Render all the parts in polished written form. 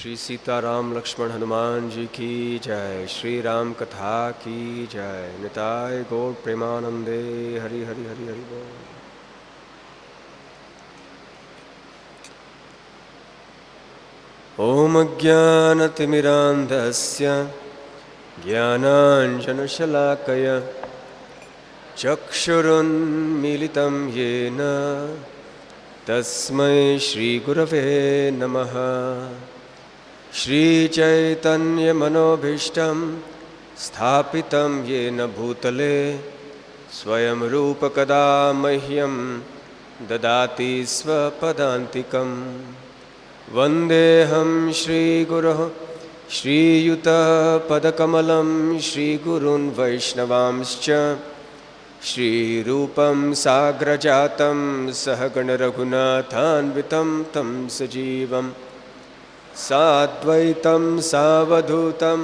श्री सीताराम लक्ष्मण हनुमान जी की जय। श्री राम कथा की जय। निताय गौर प्रेमानंदे। हरि हरि हरि हरि बोल। ओम अज्ञानतिमिरान्धस्य ज्ञानाञ्जनशलाकय चक्षुरुन्मीलितं येन तस्मै श्रीगुरवे नमः। श्रीचैतन्यमनोभीष्टं स्थापितं येन भूतले स्वयं रूपकदा मह्यं ददाति स्वपदान्तिकं। वन्देऽहं श्रीगुरोः श्रीयुतपदकमलं श्रीगुरून् वैष्णवांश्च श्रीरूपं साग्रजातं सहगणरघुनाथान्वितं तं सजीवं साद्वैतं सावधूतं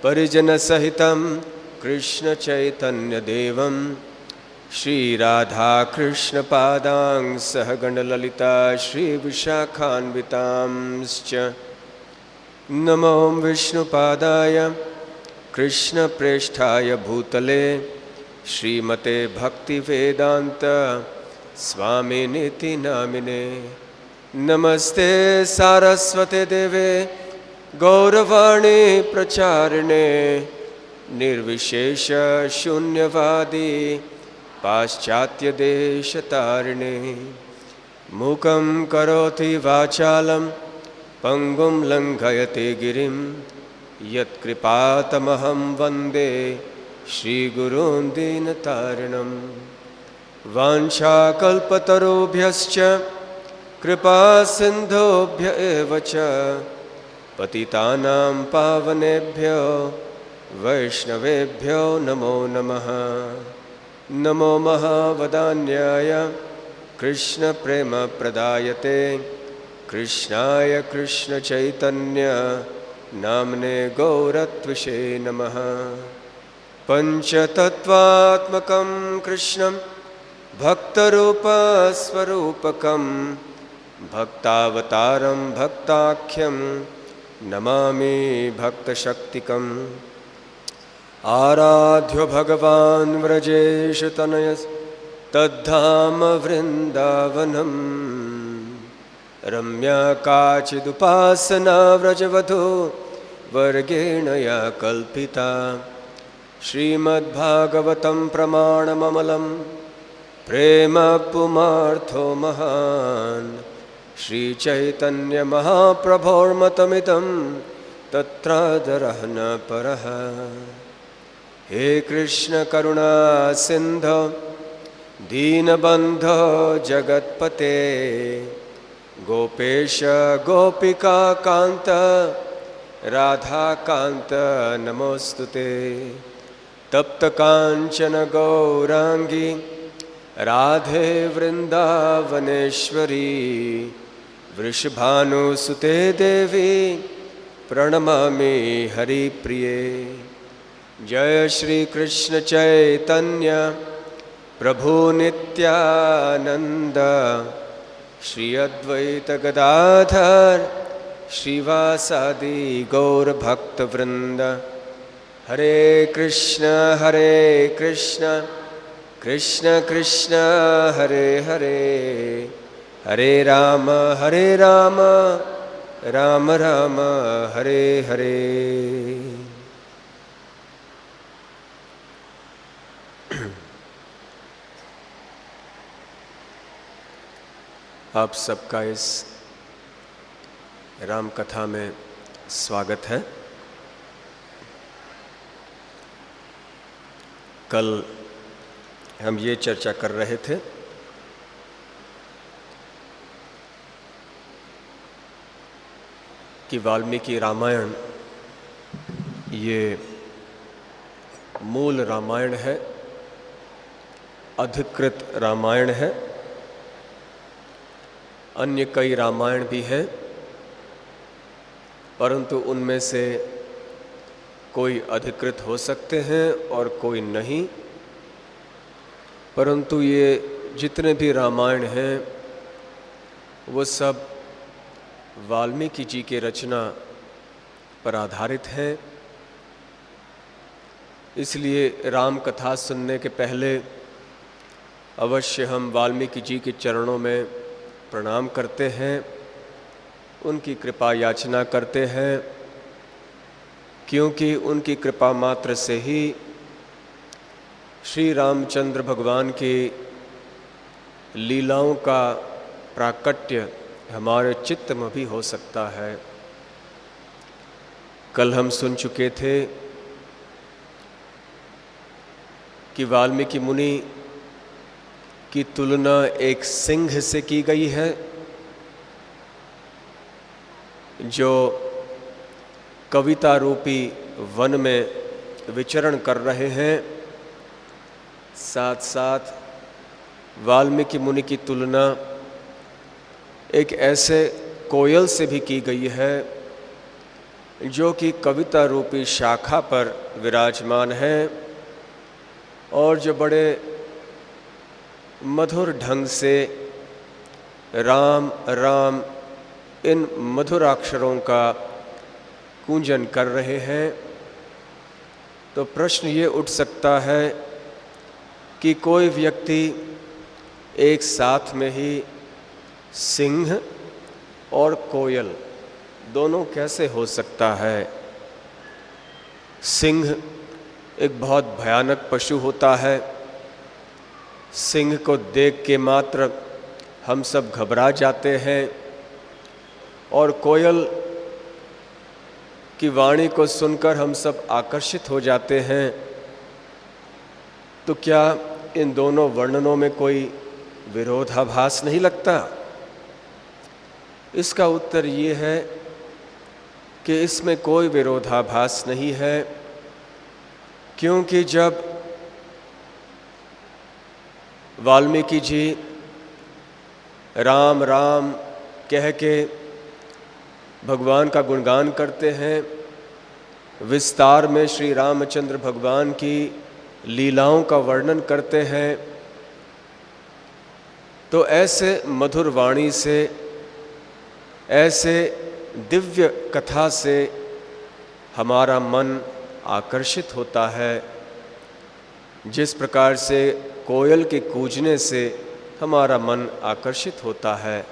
परिजनसहितं कृष्णचैतन्यदेवं श्रीराधाकृष्णपादां सहगणललिता श्रीविशाखान्वितांश्च नमो विष्णुपादाय कृष्णप्रेष्ठाय भूतले श्रीमते भक्तिवेदांत स्वामिनिति नामिने। नमस्ते सारस्वते देवे गौरवाणी प्रचारिणे निर्विशेष शून्यवादी पाश्चात्य देशतारिणे। मूकं करोति वाचालं पंगुं लंघयते गिरिं यत्कृपातमहं वन्दे श्रीगुरून् दीनतारिणं। वाञ्छाकल्पतरुभ्यश्च कृपा सिन्धुभ्य एव च पतितानां पावनेभ्यो वैष्णवेभ्यो नमो नमः। नमो महावदान्याय कृष्णप्रेमप्रदायते कृष्णाय कृष्णचैतन्य नाम्ने गौरत्विषे नमः। पंचतत्वात्मकं कृष्णं भक्तरूपस्वरूपकं भक्तावतारं भक्ताख्यं नमामि भक्तशक्तिकम्। आराध्यो भगवान् व्रजेशतनय तद्धाम वृन्दावनं रम्या काचिदुपासना व्रजवधू वर्गेण या कल्पिता। श्रीमद्भागवतं प्रमाणममलं प्रेम पुमार्थो महान् श्रीचैतन्यमहाप्रभोर्मतमिदं तत्रादरः न परः। हे कृष्ण करुणा सिन्धो दीनबन्धो जगत्पते गोपेश गोपिका कान्त राधाकान्त नमोस्तुते। तप्त कांचन गौरांगी राधे वृंदावनेश्वरी वृषभानुसुते देवी प्रणमामि हरिप्रिये। जय श्री कृष्ण चैतन्य प्रभु नित्यानंद श्री अद्वैत गदाधर श्रीवासादि गौर भक्त वृंद। हरे कृष्ण कृष्ण कृष्ण हरे हरे हरे राम राम राम हरे हरे। आप सबका इस राम कथा में स्वागत है। कल हम ये चर्चा कर रहे थे कि वाल्मीकि रामायण ये मूल रामायण है, अधिकृत रामायण है। अन्य कई रामायण भी हैं, परंतु उनमें से कोई अधिकृत हो सकते हैं और कोई नहीं। परंतु ये जितने भी रामायण हैं वो सब वाल्मीकि जी की रचना पर आधारित हैं। इसलिए राम कथा सुनने के पहले अवश्य हम वाल्मीकि जी के चरणों में प्रणाम करते हैं, उनकी कृपा याचना करते हैं, क्योंकि उनकी कृपा मात्र से ही श्री रामचंद्र भगवान की लीलाओं का प्राकट्य हमारे चित्त में भी हो सकता है। कल हम सुन चुके थे कि वाल्मीकि मुनि की तुलना एक सिंह से की गई है, जो कविता रूपी वन में विचरण कर रहे हैं। साथ साथ वाल्मीकि मुनि की तुलना एक ऐसे कोयल से भी की गई है, जो कि कविता रूपी शाखा पर विराजमान है और जो बड़े मधुर ढंग से राम राम इन मधुराक्षरों का कूंजन कर रहे हैं। तो प्रश्न ये उठ सकता है कि कोई व्यक्ति एक साथ में ही सिंह और कोयल दोनों कैसे हो सकता है। सिंह एक बहुत भयानक पशु होता है। सिंह को देख के मात्र हम सब घबरा जाते हैं और कोयल की वाणी को सुनकर हम सब आकर्षित हो जाते हैं। तो क्या इन दोनों वर्णनों में कोई विरोधाभास नहीं लगता? इसका उत्तर ये है कि इसमें कोई विरोधाभास नहीं है, क्योंकि जब वाल्मीकि जी राम राम कह के भगवान का गुणगान करते हैं, विस्तार में श्री रामचंद्र भगवान की लीलाओं का वर्णन करते हैं, तो ऐसे मधुर वाणी से, ऐसे दिव्य कथा से हमारा मन आकर्षित होता है। जिस प्रकार से कोयल के कूजने से हमारा मन आकर्षित होता है,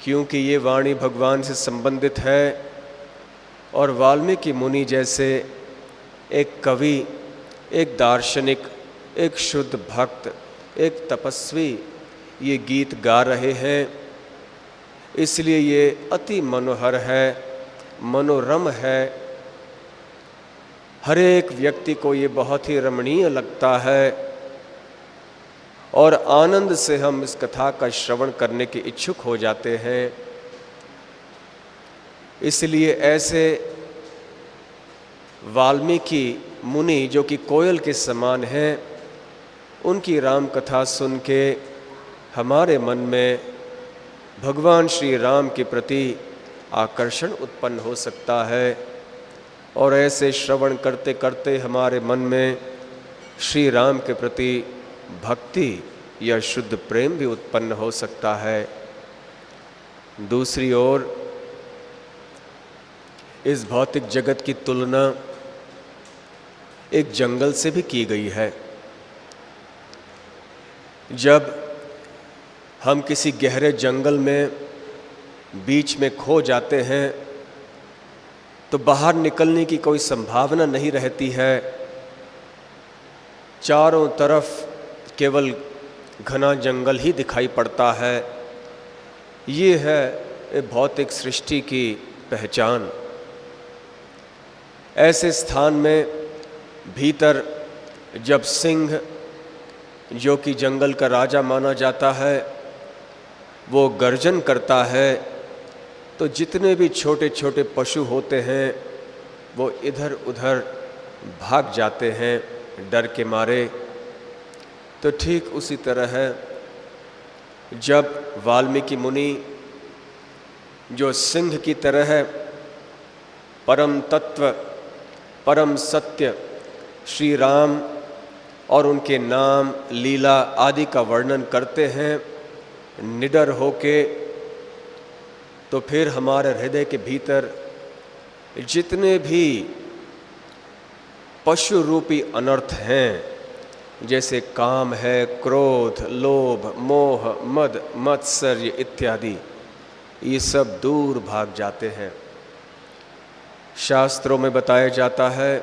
क्योंकि ये वाणी भगवान से संबंधित है और वाल्मीकि मुनि जैसे एक कवि, एक दार्शनिक, एक शुद्ध भक्त, एक तपस्वी ये गीत गा रहे हैं। इसलिए ये अति मनोहर है, मनोरम है। हर एक व्यक्ति को ये बहुत ही रमणीय लगता है और आनंद से हम इस कथा का श्रवण करने के इच्छुक हो जाते हैं। इसलिए ऐसे वाल्मीकि मुनि जो कि कोयल के समान हैं, उनकी राम कथा सुन के हमारे मन में भगवान श्री राम के प्रति आकर्षण उत्पन्न हो सकता है और ऐसे श्रवण करते करते हमारे मन में श्री राम के प्रति भक्ति या शुद्ध प्रेम भी उत्पन्न हो सकता है। दूसरी ओर इस भौतिक जगत की तुलना एक जंगल से भी की गई है। जब हम किसी गहरे जंगल में बीच में खो जाते हैं तो बाहर निकलने की कोई संभावना नहीं रहती है। चारों तरफ केवल घना जंगल ही दिखाई पड़ता है। ये है भौतिक सृष्टि की पहचान। ऐसे स्थान में भीतर जब सिंह, जो कि जंगल का राजा माना जाता है, वो गर्जन करता है तो जितने भी छोटे छोटे पशु होते हैं वो इधर उधर भाग जाते हैं डर के मारे। तो ठीक उसी तरह है, जब वाल्मीकि मुनि जो सिंह की तरह है परम तत्व, परम सत्य श्री राम और उनके नाम, लीला आदि का वर्णन करते हैं निडर होके, तो फिर हमारे हृदय के भीतर जितने भी पशु रूपी अनर्थ हैं, जैसे काम है, क्रोध, लोभ, मोह, मद, मत्सर्य इत्यादि, ये सब दूर भाग जाते हैं। शास्त्रों में बताया जाता है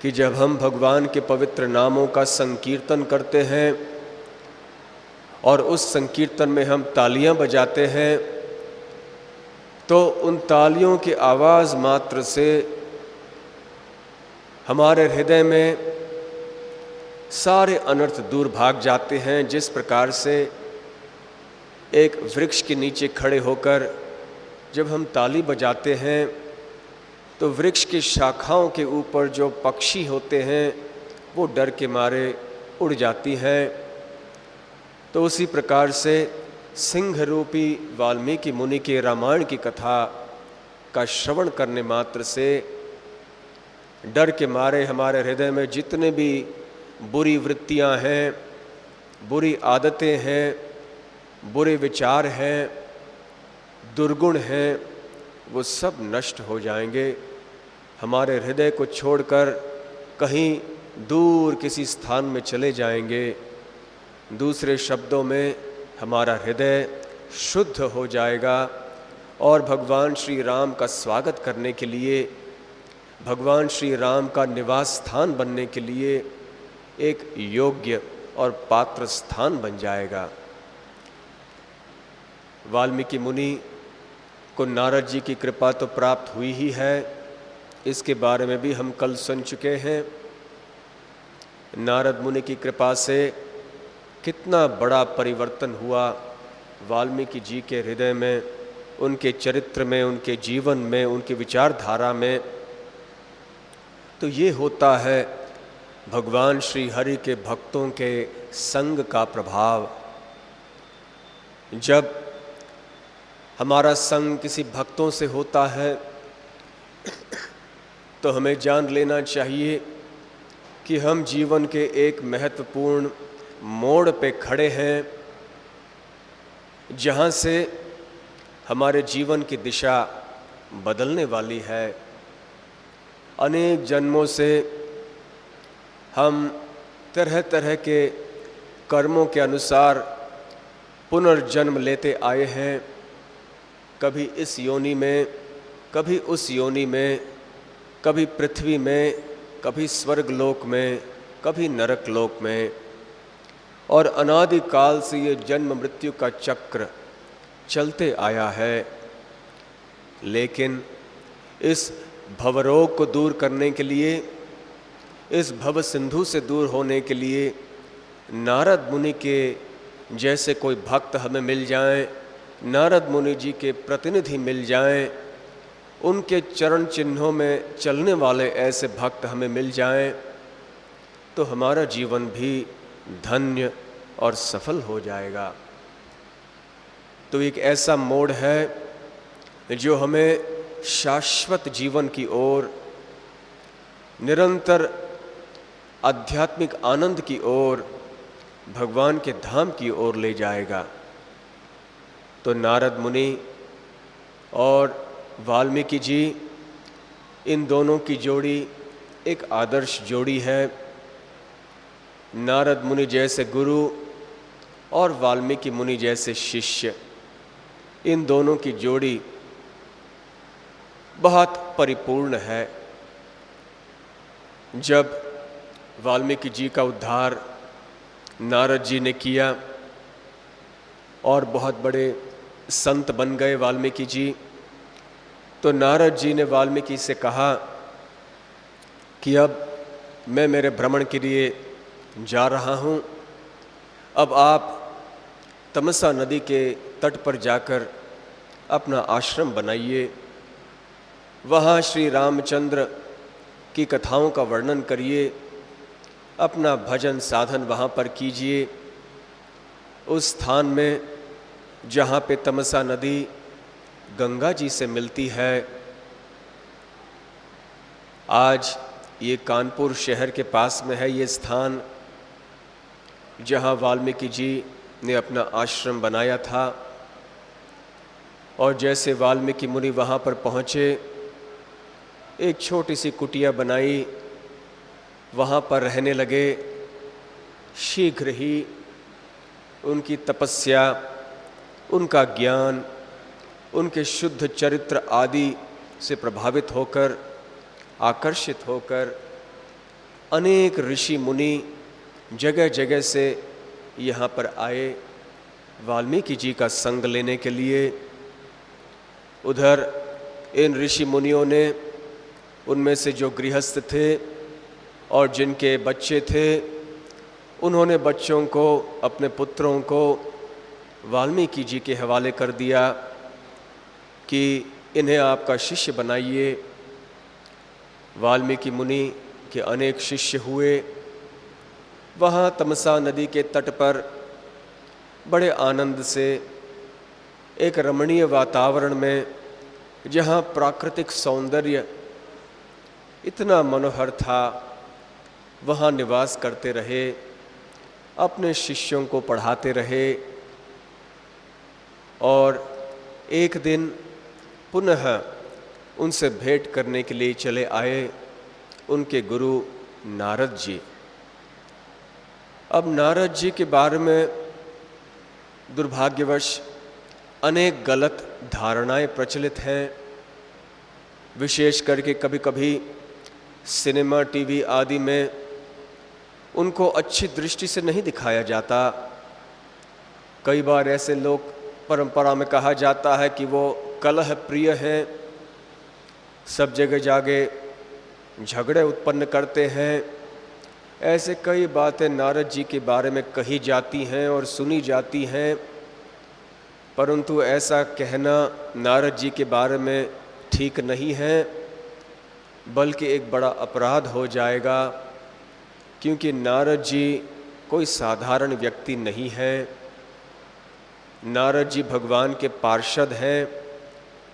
कि जब हम भगवान के पवित्र नामों का संकीर्तन करते हैं और उस संकीर्तन में हम तालियां बजाते हैं, तो उन तालियों की आवाज़ मात्र से हमारे हृदय में सारे अनर्थ दूर भाग जाते हैं। जिस प्रकार से एक वृक्ष के नीचे खड़े होकर जब हम ताली बजाते हैं तो वृक्ष की शाखाओं के ऊपर जो पक्षी होते हैं वो डर के मारे उड़ जाती हैं। तो उसी प्रकार से सिंह रूपी वाल्मीकि मुनि के रामायण की कथा का श्रवण करने मात्र से डर के मारे हमारे हृदय में जितने भी बुरी वृत्तियां हैं, बुरी आदतें हैं, बुरे विचार हैं, दुर्गुण हैं, वो सब नष्ट हो जाएंगे। हमारे हृदय को छोड़कर कहीं दूर किसी स्थान में चले जाएंगे। दूसरे शब्दों में हमारा हृदय शुद्ध हो जाएगा और भगवान श्री राम का स्वागत करने के लिए, भगवान श्री राम का निवास स्थान बनने के लिए एक योग्य और पात्र स्थान बन जाएगा। वाल्मीकि मुनि को नारद जी की कृपा तो प्राप्त हुई ही है, इसके बारे में भी हम कल सुन चुके हैं। नारद मुनि की कृपा से कितना बड़ा परिवर्तन हुआ वाल्मीकि जी के हृदय में, उनके चरित्र में, उनके जीवन में, उनकी विचारधारा में। तो ये होता है भगवान श्री हरि के भक्तों के संग का प्रभाव। जब हमारा संग किसी भक्तों से होता है तो हमें जान लेना चाहिए कि हम जीवन के एक महत्वपूर्ण मोड़ पे खड़े हैं, जहाँ से हमारे जीवन की दिशा बदलने वाली है। अनेक जन्मों से हम तरह तरह के कर्मों के अनुसार पुनर्जन्म लेते आए हैं, कभी इस योनि में, कभी उस योनि में, कभी पृथ्वी में, कभी स्वर्गलोक में, कभी नरक लोक में। और अनादिकाल से ये जन्म मृत्यु का चक्र चलते आया है। लेकिन इस भवरोग को दूर करने के लिए, इस भव सिंधु से दूर होने के लिए नारद मुनि के जैसे कोई भक्त हमें मिल जाएं, नारद मुनि जी के प्रतिनिधि मिल जाएं, उनके चरण चिन्हों में चलने वाले ऐसे भक्त हमें मिल जाएं, तो हमारा जीवन भी धन्य और सफल हो जाएगा। तो एक ऐसा मोड़ है जो हमें शाश्वत जीवन की ओर, निरंतर आध्यात्मिक आनंद की ओर, भगवान के धाम की ओर ले जाएगा। तो नारद मुनि और वाल्मीकि जी, इन दोनों की जोड़ी एक आदर्श जोड़ी है। नारद मुनि जैसे गुरु और वाल्मीकि मुनि जैसे शिष्य, इन दोनों की जोड़ी बहुत परिपूर्ण है। जब वाल्मीकि जी का उद्धार नारद जी ने किया और बहुत बड़े संत बन गए वाल्मीकि जी, तो नारद जी ने वाल्मीकि से कहा कि अब मैं मेरे भ्रमण के लिए जा रहा हूँ, अब आप तमसा नदी के तट पर जाकर अपना आश्रम बनाइए, वहाँ श्री रामचंद्र की कथाओं का वर्णन करिए, अपना भजन साधन वहाँ पर कीजिए। उस स्थान में जहाँ पे तमसा नदी गंगा जी से मिलती है। आज ये कानपुर शहर के पास में है ये स्थान, जहाँ वाल्मीकि जी ने अपना आश्रम बनाया था। और जैसे वाल्मीकि मुनि वहाँ पर पहुँचे एक छोटी सी कुटिया बनाई, वहाँ पर रहने लगे। शीघ्र ही उनकी तपस्या, उनका ज्ञान, उनके शुद्ध चरित्र आदि से प्रभावित होकर, आकर्षित होकर अनेक ऋषि मुनि जगह जगह से यहाँ पर आए वाल्मीकि जी का संग लेने के लिए। उधर इन ऋषि मुनियों ने, उनमें से जो गृहस्थ थे और जिनके बच्चे थे, उन्होंने बच्चों को, अपने पुत्रों को वाल्मीकि जी के हवाले कर दिया कि इन्हें आपका शिष्य बनाइए। वाल्मीकि मुनि के अनेक शिष्य हुए। वहाँ तमसा नदी के तट पर बड़े आनंद से एक रमणीय वातावरण में, जहाँ प्राकृतिक सौंदर्य इतना मनोहर था, वहाँ निवास करते रहे, अपने शिष्यों को पढ़ाते रहे। और एक दिन पुनः उनसे भेंट करने के लिए चले आए उनके गुरु नारद जी। अब नारद जी के बारे में दुर्भाग्यवश अनेक गलत धारणाएं प्रचलित हैं। विशेष करके कभी कभी सिनेमा, टीवी आदि में उनको अच्छी दृष्टि से नहीं दिखाया जाता। कई बार ऐसे लोग, परंपरा में कहा जाता है कि वो कलह प्रिय हैं, सब जगह जाके झगड़े उत्पन्न करते हैं। ऐसे कई बातें नारद जी के बारे में कही जाती हैं और सुनी जाती हैं, परंतु ऐसा कहना नारद जी के बारे में ठीक नहीं है, बल्कि एक बड़ा अपराध हो जाएगा, क्योंकि नारद जी कोई साधारण व्यक्ति नहीं है। नारद जी भगवान के पार्षद हैं,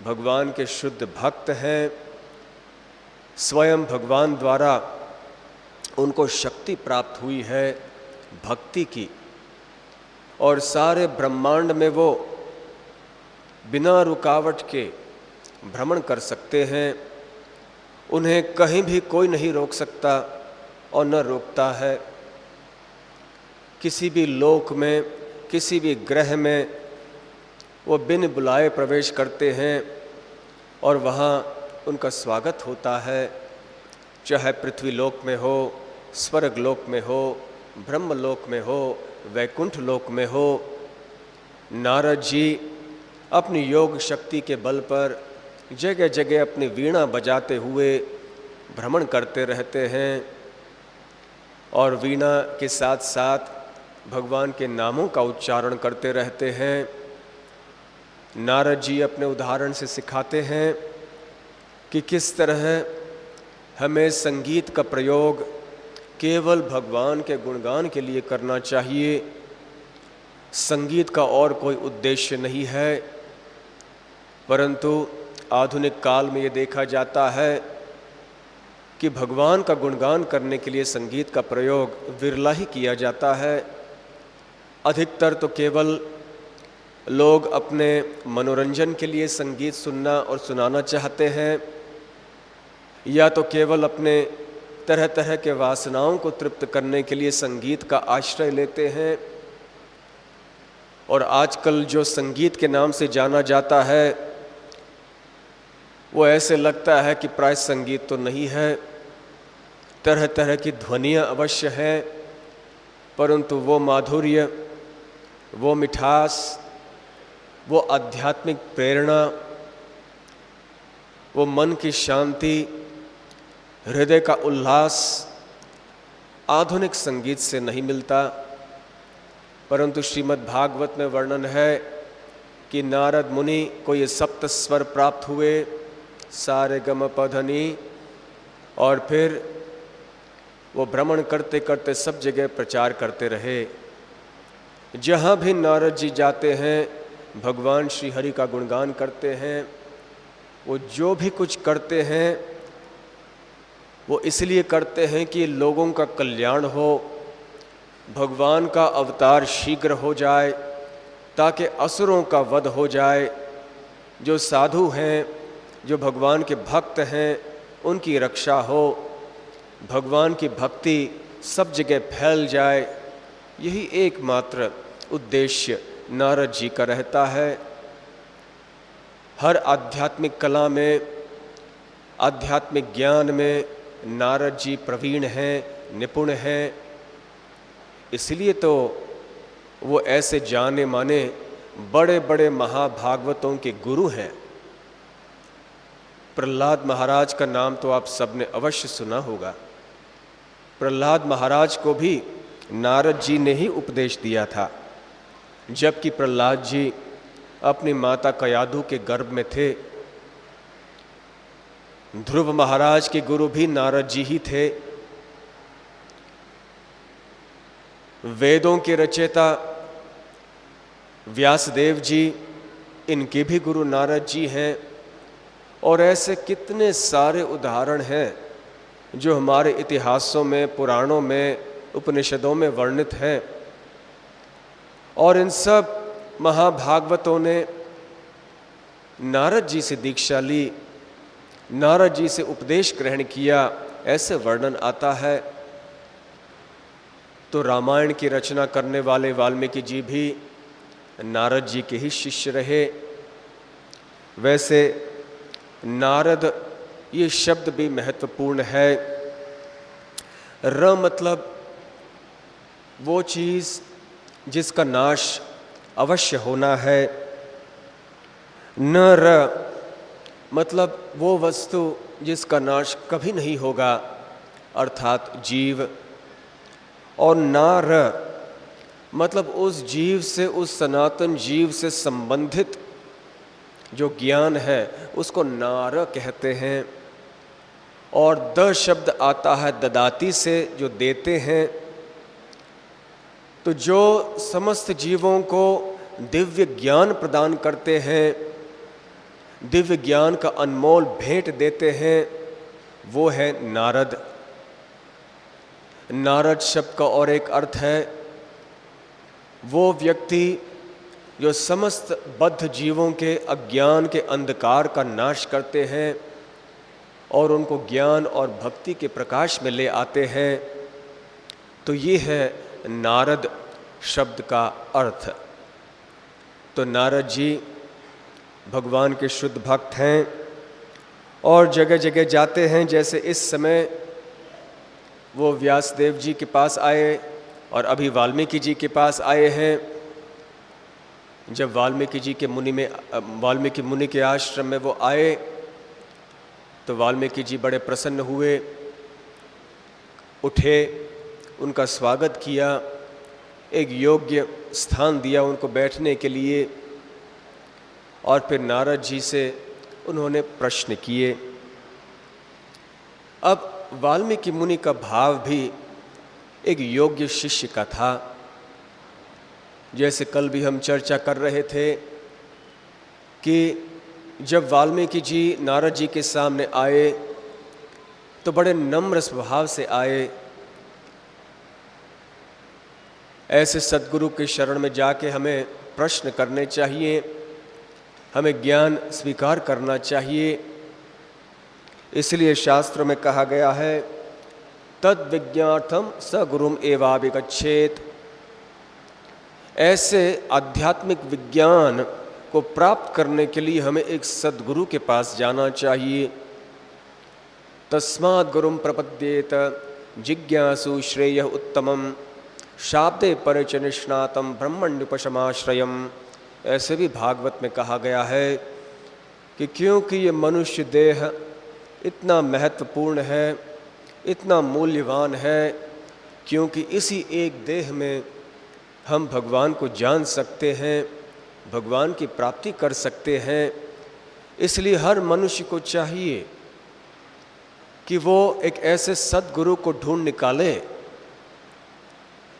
भगवान के शुद्ध भक्त हैं। स्वयं भगवान द्वारा उनको शक्ति प्राप्त हुई है भक्ति की, और सारे ब्रह्मांड में वो बिना रुकावट के भ्रमण कर सकते हैं। उन्हें कहीं भी कोई नहीं रोक सकता और न रोकता है। किसी भी लोक में, किसी भी ग्रह में वो बिन बुलाए प्रवेश करते हैं और वहाँ उनका स्वागत होता है, चाहे पृथ्वी लोक में हो, स्वर्ग लोक में हो, ब्रह्म लोक में हो, वैकुंठ लोक में हो। नारद जी अपनी योग शक्ति के बल पर जगह जगह अपनी वीणा बजाते हुए भ्रमण करते रहते हैं, और वीणा के साथ साथ भगवान के नामों का उच्चारण करते रहते हैं। नारद जी अपने उदाहरण से सिखाते हैं कि किस तरह हमें संगीत का प्रयोग केवल भगवान के गुणगान के लिए करना चाहिए। संगीत का और कोई उद्देश्य नहीं है, परंतु आधुनिक काल में ये देखा जाता है कि भगवान का गुणगान करने के लिए संगीत का प्रयोग विरला ही किया जाता है। अधिकतर तो केवल लोग अपने मनोरंजन के लिए संगीत सुनना और सुनाना चाहते हैं, या तो केवल अपने तरह तरह के वासनाओं को तृप्त करने के लिए संगीत का आश्रय लेते हैं। और आजकल जो संगीत के नाम से जाना जाता है, वो ऐसे लगता है कि प्राय संगीत तो नहीं है। तरह तरह की ध्वनियाँ अवश्य हैं, परंतु वो माधुर्य, वो मिठास, वो आध्यात्मिक प्रेरणा, वो मन की शांति, हृदय का उल्लास आधुनिक संगीत से नहीं मिलता। परंतु श्रीमद् भागवत में वर्णन है कि नारद मुनि को ये सप्त स्वर प्राप्त हुए, सारे गम पधनी, और फिर वो भ्रमण करते करते सब जगह प्रचार करते रहे। जहाँ भी नारद जी जाते हैं, भगवान श्री हरि का गुणगान करते हैं। वो जो भी कुछ करते हैं, वो इसलिए करते हैं कि लोगों का कल्याण हो, भगवान का अवतार शीघ्र हो जाए, ताकि असुरों का वध हो जाए। जो साधु हैं, जो भगवान के भक्त हैं, उनकी रक्षा हो, भगवान की भक्ति सब जगह फैल जाए, यही एकमात्र उद्देश्य नारद जी का रहता है। हर आध्यात्मिक कला में, आध्यात्मिक ज्ञान में नारद जी प्रवीण हैं, निपुण हैं। इसलिए तो वो ऐसे जाने माने बड़े बड़े महाभागवतों के गुरु हैं। प्रहलाद महाराज का नाम तो आप सबने अवश्य सुना होगा। प्रहलाद महाराज को भी नारद जी ने ही उपदेश दिया था। जबकि प्रहलाद जी अपनी माता कयाधु के गर्भ में थे। ध्रुव महाराज के गुरु भी नारद जी ही थे। वेदों के रचयिता व्यासदेव जी, इनके भी गुरु नारद जी हैं। और ऐसे कितने सारे उदाहरण हैं जो हमारे इतिहासों में, पुराणों में, उपनिषदों में वर्णित हैं। और इन सब महाभागवतों ने नारद जी से दीक्षा ली, नारद जी से उपदेश ग्रहण किया, ऐसे वर्णन आता है। तो रामायण की रचना करने वाले वाल्मीकि जी भी नारद जी के ही शिष्य रहे। वैसे नारद ये शब्द भी महत्वपूर्ण है। र मतलब वो चीज़ जिसका नाश अवश्य होना है। न र मतलब वो वस्तु जिसका नाश कभी नहीं होगा, अर्थात जीव। और नार मतलब उस जीव से, उस सनातन जीव से संबंधित जो ज्ञान है उसको नार कहते हैं। और द शब्द आता है ददाती से, जो देते हैं। तो जो समस्त जीवों को दिव्य ज्ञान प्रदान करते हैं, दिव्य ज्ञान का अनमोल भेंट देते हैं, वो है नारद। नारद शब्द का और एक अर्थ है वो व्यक्ति जो समस्त बद्ध जीवों के अज्ञान के अंधकार का नाश करते हैं और उनको ज्ञान और भक्ति के प्रकाश में ले आते हैं। तो ये है नारद शब्द का अर्थ। तो नारद जी भगवान के शुद्ध भक्त हैं और जगह जगह जाते हैं। जैसे इस समय वो व्यासदेव जी के पास आए और अभी वाल्मीकि जी के पास आए हैं। जब वाल्मीकि मुनि के आश्रम में वो आए तो वाल्मीकि जी बड़े प्रसन्न हुए, उठे, उनका स्वागत किया, एक योग्य स्थान दिया उनको बैठने के लिए। और फिर नारद जी से उन्होंने प्रश्न किए। अब वाल्मीकि मुनि का भाव भी एक योग्य शिष्य का था। जैसे कल भी हम चर्चा कर रहे थे कि जब वाल्मीकि जी नारद जी के सामने आए तो बड़े नम्र स्वभाव से आए। ऐसे सद्गुरु के शरण में जाके हमें प्रश्न करने चाहिए, हमें ज्ञान स्वीकार करना चाहिए। इसलिए शास्त्र में कहा गया है तद विज्ञार्थम स गुरुम एवाभिगच्छेत। ऐसे आध्यात्मिक विज्ञान को प्राप्त करने के लिए हमें एक सद्गुरु के पास जाना चाहिए। तस्माद् गुरुम प्रपद्येत जिज्ञासु श्रेय उत्तमम शाब्दे परिच निष्णातम ब्रह्मण्युपशमाश्रयम। ऐसे भी भागवत में कहा गया है कि क्योंकि ये मनुष्य देह इतना महत्वपूर्ण है, इतना मूल्यवान है, क्योंकि इसी एक देह में हम भगवान को जान सकते हैं, भगवान की प्राप्ति कर सकते हैं। इसलिए हर मनुष्य को चाहिए कि वो एक ऐसे सद्गुरु को ढूंढ निकाले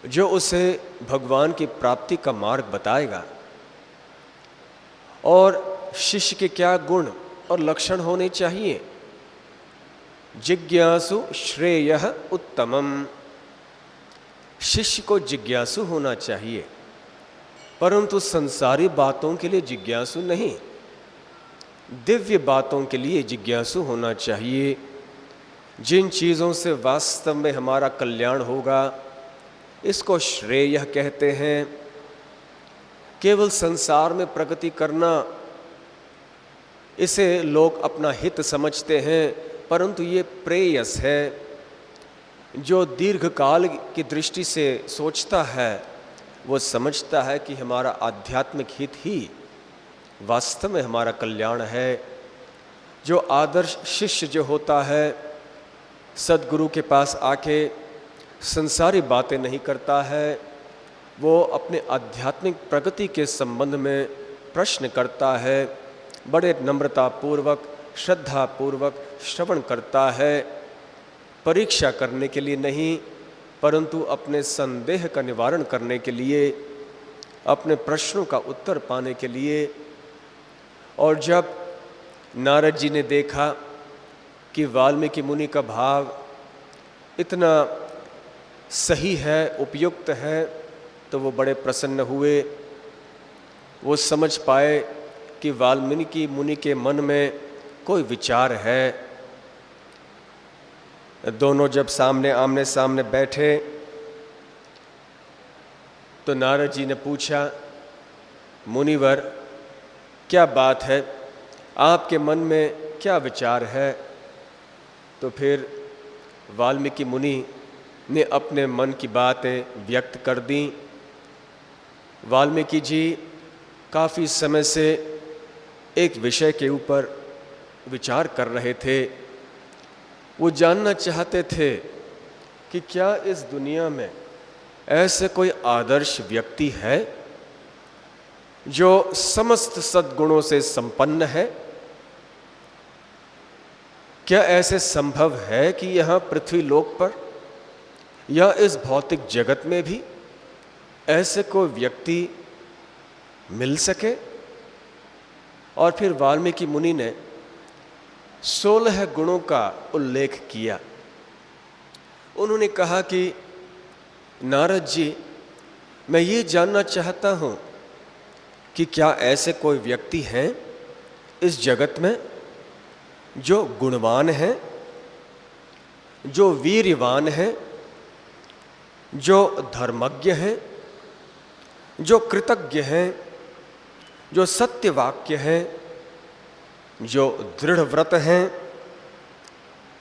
जो उसे भगवान की प्राप्ति का मार्ग बताएगा। और शिष्य के क्या गुण और लक्षण होने चाहिए? जिज्ञासु श्रेयः उत्तमम। शिष्य को जिज्ञासु होना चाहिए, परंतु संसारी बातों के लिए जिज्ञासु नहीं, दिव्य बातों के लिए जिज्ञासु होना चाहिए। जिन चीज़ों से वास्तव में हमारा कल्याण होगा, इसको श्रेय कहते हैं। केवल संसार में प्रगति करना, इसे लोग अपना हित समझते हैं, परंतु ये प्रेयस है। जो दीर्घकाल की दृष्टि से सोचता है वो समझता है कि हमारा आध्यात्मिक हित ही वास्तव में हमारा कल्याण है। जो आदर्श शिष्य जो होता है, सद्गुरु के पास आके संसारी बातें नहीं करता है, वो अपने आध्यात्मिक प्रगति के संबंध में प्रश्न करता है, बड़े नम्रतापूर्वक श्रद्धापूर्वक श्रवण करता है, परीक्षा करने के लिए नहीं परंतु अपने संदेह का निवारण करने के लिए, अपने प्रश्नों का उत्तर पाने के लिए। और जब नारद जी ने देखा कि वाल्मीकि मुनि का भाव इतना सही है, उपयुक्त है, तो वो बड़े प्रसन्न हुए। वो समझ पाए कि वाल्मीकि मुनि के मन में कोई विचार है। दोनों जब सामने आमने सामने बैठे तो नारद जी ने पूछा, मुनिवर क्या बात है, आपके मन में क्या विचार है? तो फिर वाल्मीकि मुनि ने अपने मन की बातें व्यक्त कर दी। वाल्मीकि जी काफ़ी समय से एक विषय के ऊपर विचार कर रहे थे। वो जानना चाहते थे कि क्या इस दुनिया में ऐसे कोई आदर्श व्यक्ति है जो समस्त सद्गुणों से संपन्न है? क्या ऐसे संभव है कि यहाँ पृथ्वी लोक पर या इस भौतिक जगत में भी ऐसे कोई व्यक्ति मिल सके? और फिर वाल्मीकि मुनि ने 16 गुणों का उल्लेख किया। उन्होंने कहा कि नारद जी, मैं ये जानना चाहता हूँ कि क्या ऐसे कोई व्यक्ति हैं इस जगत में जो गुणवान हैं, जो वीर्यवान हैं, जो धर्मज्ञ हैं, जो कृतज्ञ हैं, जो सत्यवाक्य हैं, जो दृढ़ व्रत हैं,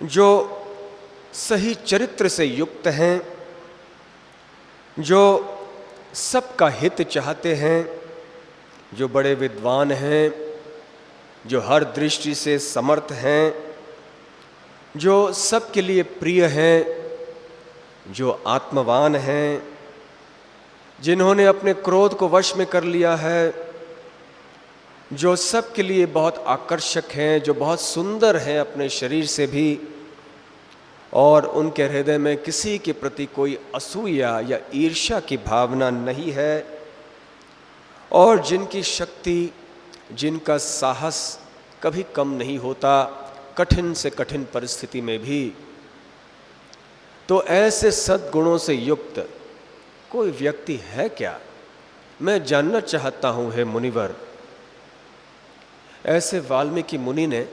जो सही चरित्र से युक्त हैं, जो सबका हित चाहते हैं, जो बड़े विद्वान हैं, जो हर दृष्टि से समर्थ हैं, जो सबके लिए प्रिय हैं, जो आत्मवान हैं, जिन्होंने अपने क्रोध को वश में कर लिया है, जो सबके लिए बहुत आकर्षक हैं, जो बहुत सुंदर हैं अपने शरीर से भी, और उनके हृदय में किसी के प्रति कोई असूया या ईर्ष्या की भावना नहीं है, और जिनकी शक्ति, जिनका साहस कभी कम नहीं होता, कठिन से कठिन परिस्थिति में भी। तो ऐसे सद्गुणों से युक्त कोई व्यक्ति है क्या? मैं जानना चाहता हूँ हे मुनिवर। ऐसे वाल्मीकि मुनि ने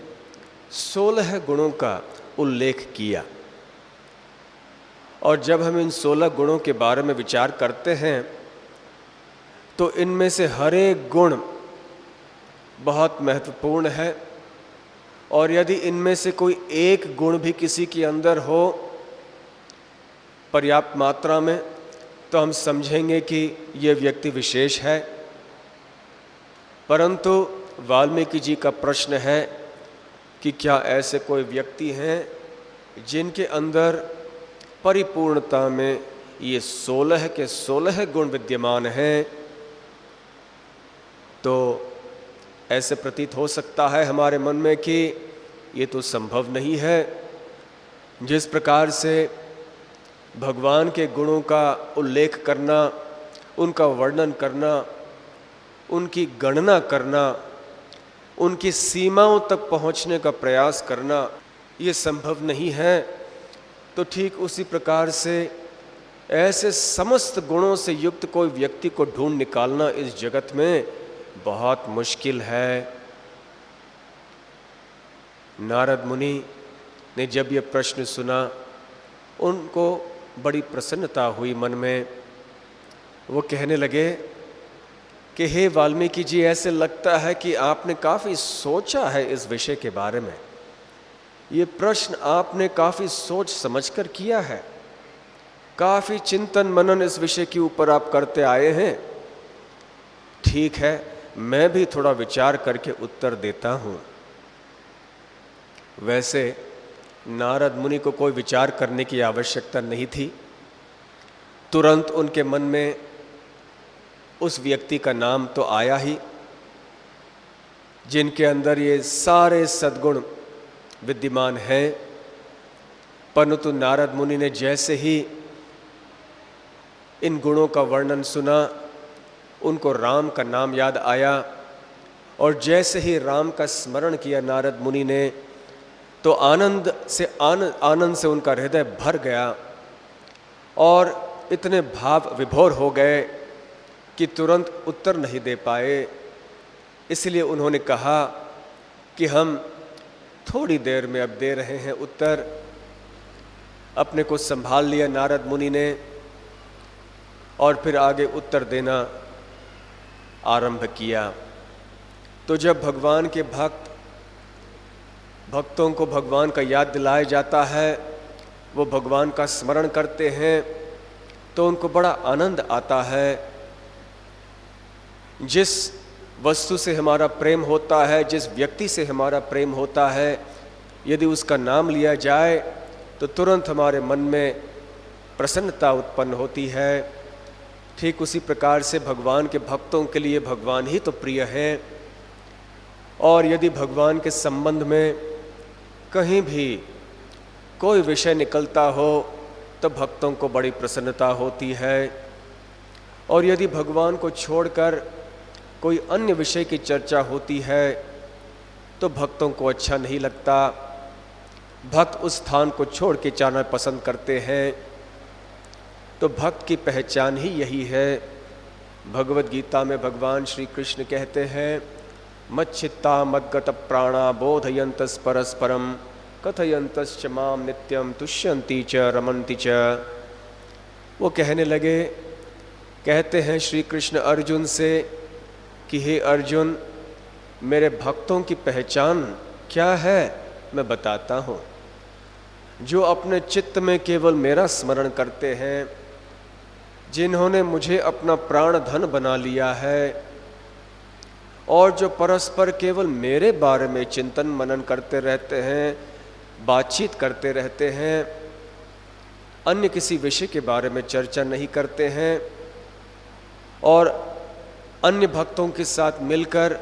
16 गुणों का उल्लेख किया। और जब हम इन 16 गुणों के बारे में विचार करते हैं तो इनमें से हर एक गुण बहुत महत्वपूर्ण है, और यदि इनमें से कोई एक गुण भी किसी के अंदर हो पर्याप्त मात्रा में, तो हम समझेंगे कि ये व्यक्ति विशेष है। परंतु वाल्मीकि जी का प्रश्न है कि क्या ऐसे कोई व्यक्ति हैं जिनके अंदर परिपूर्णता में ये 16 के 16 गुण विद्यमान हैं? तो ऐसे प्रतीत हो सकता है हमारे मन में कि ये तो संभव नहीं है। जिस प्रकार से भगवान के गुणों का उल्लेख करना, उनका वर्णन करना, उनकी गणना करना, उनकी सीमाओं तक पहुंचने का प्रयास करना ये संभव नहीं है, तो ठीक उसी प्रकार से ऐसे समस्त गुणों से युक्त कोई व्यक्ति को ढूंढ निकालना इस जगत में बहुत मुश्किल है। नारद मुनि ने जब ये प्रश्न सुना, उनको बड़ी प्रसन्नता हुई मन में। वो कहने लगे कि हे वाल्मीकि जी, ऐसे लगता है कि आपने काफ़ी सोचा है इस विषय के बारे में। ये प्रश्न आपने काफ़ी सोच समझकर किया है, काफ़ी चिंतन मनन इस विषय के ऊपर आप करते आए हैं। ठीक है, मैं भी थोड़ा विचार करके उत्तर देता हूँ। वैसे नारद मुनि को कोई विचार करने की आवश्यकता नहीं थी। तुरंत उनके मन में उस व्यक्ति का नाम तो आया ही, जिनके अंदर ये सारे सद्गुण विद्यमान हैं। परंतु नारद मुनि ने जैसे ही इन गुणों का वर्णन सुना, उनको राम का नाम याद आया, और जैसे ही राम का स्मरण किया नारद मुनि ने, तो आनंद से उनका हृदय भर गया और इतने भाव विभोर हो गए कि तुरंत उत्तर नहीं दे पाए। इसलिए उन्होंने कहा कि हम थोड़ी देर में अब दे रहे हैं उत्तर। अपने को संभाल लिया नारद मुनि ने और फिर आगे उत्तर देना आरंभ किया। तो जब भगवान के भक्तों को भगवान का याद दिलाया जाता है, वो भगवान का स्मरण करते हैं, तो उनको बड़ा आनंद आता है। जिस वस्तु से हमारा प्रेम होता है, जिस व्यक्ति से हमारा प्रेम होता है, यदि उसका नाम लिया जाए तो तुरंत हमारे मन में प्रसन्नता उत्पन्न होती है। ठीक उसी प्रकार से भगवान के भक्तों के लिए भगवान ही तो प्रिय है, और यदि भगवान के संबंध में कहीं भी कोई विषय निकलता हो तो भक्तों को बड़ी प्रसन्नता होती है। और यदि भगवान को छोड़कर कोई अन्य विषय की चर्चा होती है तो भक्तों को अच्छा नहीं लगता। भक्त उस स्थान को छोड़ के जाना पसंद करते हैं। तो भक्त की पहचान ही यही है। भगवद गीता में भगवान श्री कृष्ण कहते हैं, मच्चित्ता मद्गत प्राणा बोधयंतस परस्परम कथयंतश्च माम नित्यम तुष्यन्ति च रमन्ति च। वो कहने लगे, कहते हैं श्री कृष्ण अर्जुन से कि हे अर्जुन, मेरे भक्तों की पहचान क्या है मैं बताता हूँ। जो अपने चित्त में केवल मेरा स्मरण करते हैं, जिन्होंने मुझे अपना प्राण धन बना लिया है, और जो परस्पर केवल मेरे बारे में चिंतन मनन करते रहते हैं, बातचीत करते रहते हैं, अन्य किसी विषय के बारे में चर्चा नहीं करते हैं, और अन्य भक्तों के साथ मिलकर